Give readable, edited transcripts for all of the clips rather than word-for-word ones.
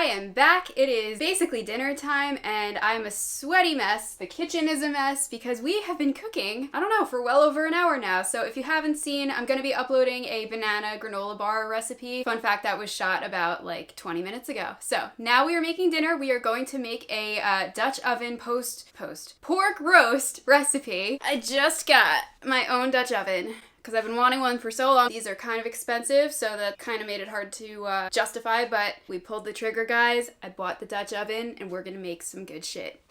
I am back. It is basically dinner time and I'm a sweaty mess. The kitchen is a mess because we have been cooking, I don't know, for well over an hour now. So if you haven't seen, I'm gonna be uploading a banana granola bar recipe. Fun fact, that was shot about like 20 minutes ago. So now we are making dinner. We are going to make a Dutch oven pork roast recipe. I just got my own Dutch oven because I've been wanting one for so long. These are kind of expensive, so that kind of made it hard to justify, but we pulled the trigger, guys. I bought the Dutch oven, and we're gonna make some good shit.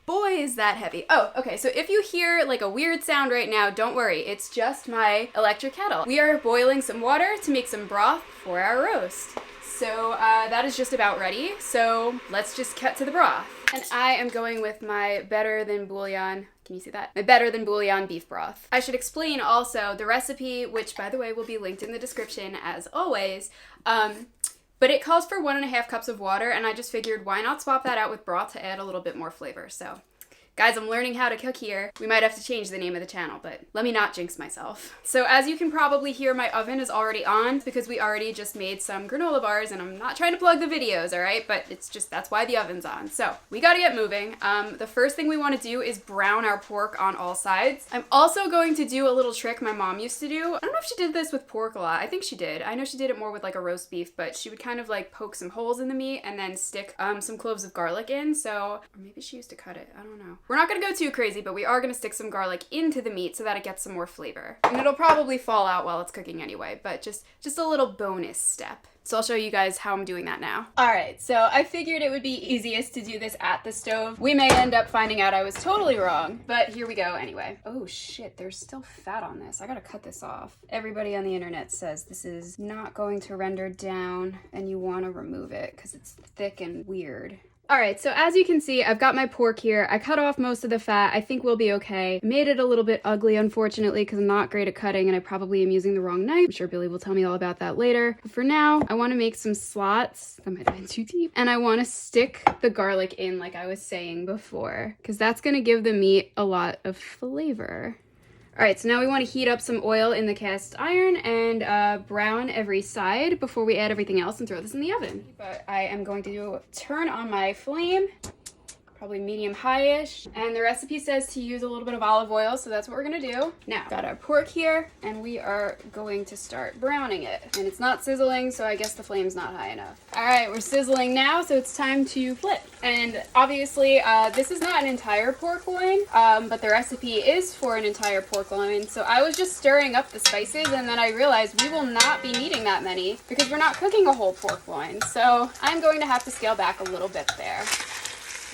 Boy, is that heavy. Oh, okay, so if you hear like a weird sound right now, don't worry. It's just my electric kettle. We are boiling some water to make some broth for our roast. So that is just about ready, so let's just cut to the broth. And I am going with my better than bouillon, can you see that? My better than bouillon beef broth. I should explain also the recipe, which by the way will be linked in the description as always, but it calls for 1.5 cups of water, and I just figured why not swap that out with broth to add a little bit more flavor. So guys, I'm learning how to cook here. We might have to change the name of the channel, but let me not jinx myself. So as you can probably hear, my oven is already on because we already just made some granola bars, and I'm not trying to plug the videos, all right? But it's just, that's why the oven's on. So we gotta get moving. The first thing we wanna do is brown our pork on all sides. I'm also going to do a little trick my mom used to do. I don't know if she did this with pork a lot. I think she did. I know she did it more with like a roast beef, but she would kind of like poke some holes in the meat and then stick some cloves of garlic in. So, or maybe she used to cut it, I don't know. We're not gonna go too crazy, but we are gonna stick some garlic into the meat so that it gets some more flavor. And it'll probably fall out while it's cooking anyway, but just a little bonus step. So I'll show you guys how I'm doing that now. All right, so I figured it would be easiest to do this at the stove. We may end up finding out I was totally wrong, but here we go anyway. Oh shit, there's still fat on this. I gotta cut this off. Everybody on the internet says this is not going to render down and you wanna remove it because it's thick and weird. All right, so as you can see, I've got my pork here. I cut off most of the fat. I think we'll be okay. Made it a little bit ugly, unfortunately, because I'm not great at cutting and I probably am using the wrong knife. I'm sure Billy will tell me all about that later. But for now, I want to make some slots. That might have been too deep. And I want to stick the garlic in like I was saying before, because that's going to give the meat a lot of flavor. All right, so now we want to heat up some oil in the cast iron and brown every side before we add everything else and throw this in the oven. But I am going to turn on my flame, probably medium high-ish. And the recipe says to use a little bit of olive oil, so that's what we're gonna do. Now, got our pork here, and we are going to start browning it. And it's not sizzling, so I guess the flame's not high enough. All right, we're sizzling now, so it's time to flip. And obviously, this is not an entire pork loin, but the recipe is for an entire pork loin. So I was just stirring up the spices, and then I realized we will not be needing that many because we're not cooking a whole pork loin. So I'm going to have to scale back a little bit there.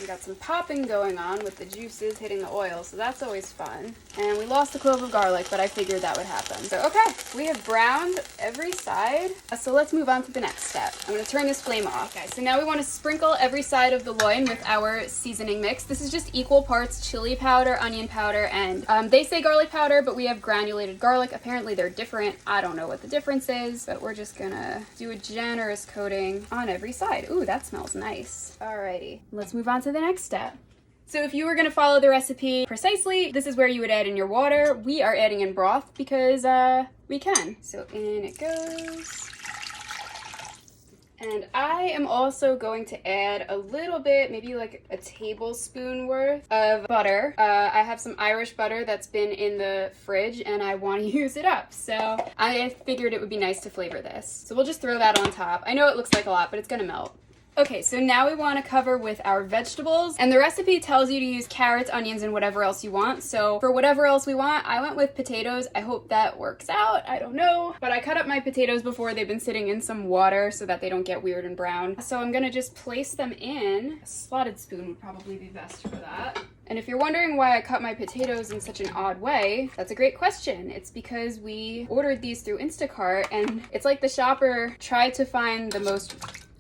We got some popping going on with the juices hitting the oil, so that's always fun. And we lost a clove of garlic, but I figured that would happen. So okay, we have browned every side. So let's move on to the next step. I'm gonna turn this flame off. Okay, so now we wanna sprinkle every side of the loin with our seasoning mix. This is just equal parts chili powder, onion powder, and they say garlic powder, but we have granulated garlic. Apparently they're different. I don't know what the difference is, but we're just gonna do a generous coating on every side. Ooh, that smells nice. Alrighty, let's move on to the next step. So if you were going to follow the recipe precisely, this is where you would add in your water. We are adding in broth because we can. So in it goes. And I am also going to add a little bit, maybe like a tablespoon worth of butter. I have some Irish butter that's been in the fridge and I want to use it up. So I figured it would be nice to flavor this. So we'll just throw that on top. I know it looks like a lot, but it's going to melt. Okay, so now we want to cover with our vegetables, and the recipe tells you to use carrots, onions, and whatever else you want. So for whatever else we want, I went with potatoes. I hope that works out. I don't know. But I cut up my potatoes before. They've been sitting in some water so that they don't get weird and brown. So I'm gonna just place them in. A slotted spoon would probably be best for that. And if you're wondering why I cut my potatoes in such an odd way, that's a great question. It's because we ordered these through Instacart, and it's like the shopper tried to find the most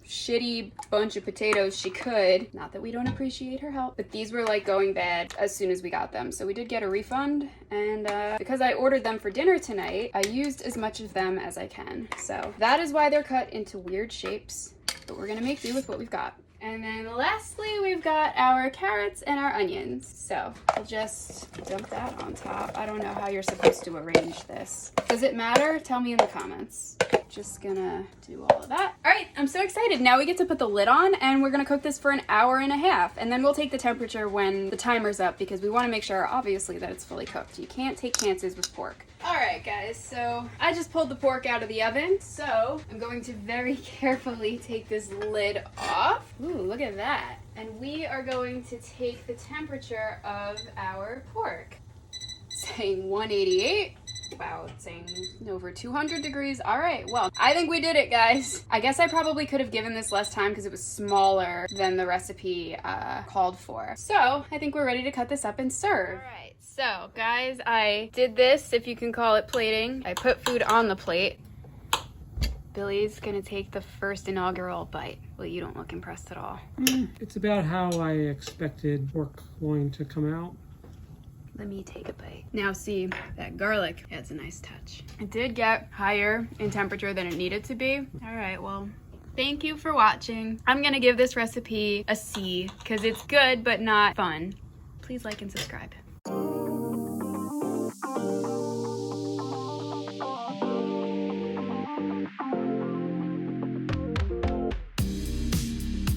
shitty bunch of potatoes she could. Not that we don't appreciate her help, but these were like going bad as soon as we got them. So we did get a refund, and because I ordered them for dinner tonight, I used as much of them as I can. So that is why they're cut into weird shapes, but we're gonna make do with what we've got. And then lastly, we've got our carrots and our onions. So we'll just dump that on top. I don't know how you're supposed to arrange this. Does it matter? Tell me in the comments. Just gonna do all of that. All right, I'm so excited. Now we get to put the lid on and we're gonna cook this for an hour and a half. And then we'll take the temperature when the timer's up because we wanna make sure, obviously, that it's fully cooked. You can't take chances with pork. All right, guys, so I just pulled the pork out of the oven. So I'm going to very carefully take this lid off. Ooh, look at that. And we are going to take the temperature of our pork. Saying 188. Wow, it's saying over 200 degrees. All right, well, I think we did it, guys. I guess I probably could have given this less time because it was smaller than the recipe called for. So I think we're ready to cut this up and serve. All right, so guys, I did this, if you can call it plating. I put food on the plate. Billy's gonna take the first inaugural bite. Well, you don't look impressed at all. It's about how I expected pork loin to come out. Let me take a bite. Now see, that garlic adds a nice touch. It did get higher in temperature than it needed to be. All right, well, thank you for watching. I'm gonna give this recipe a C because it's good but not fun. Please like and subscribe.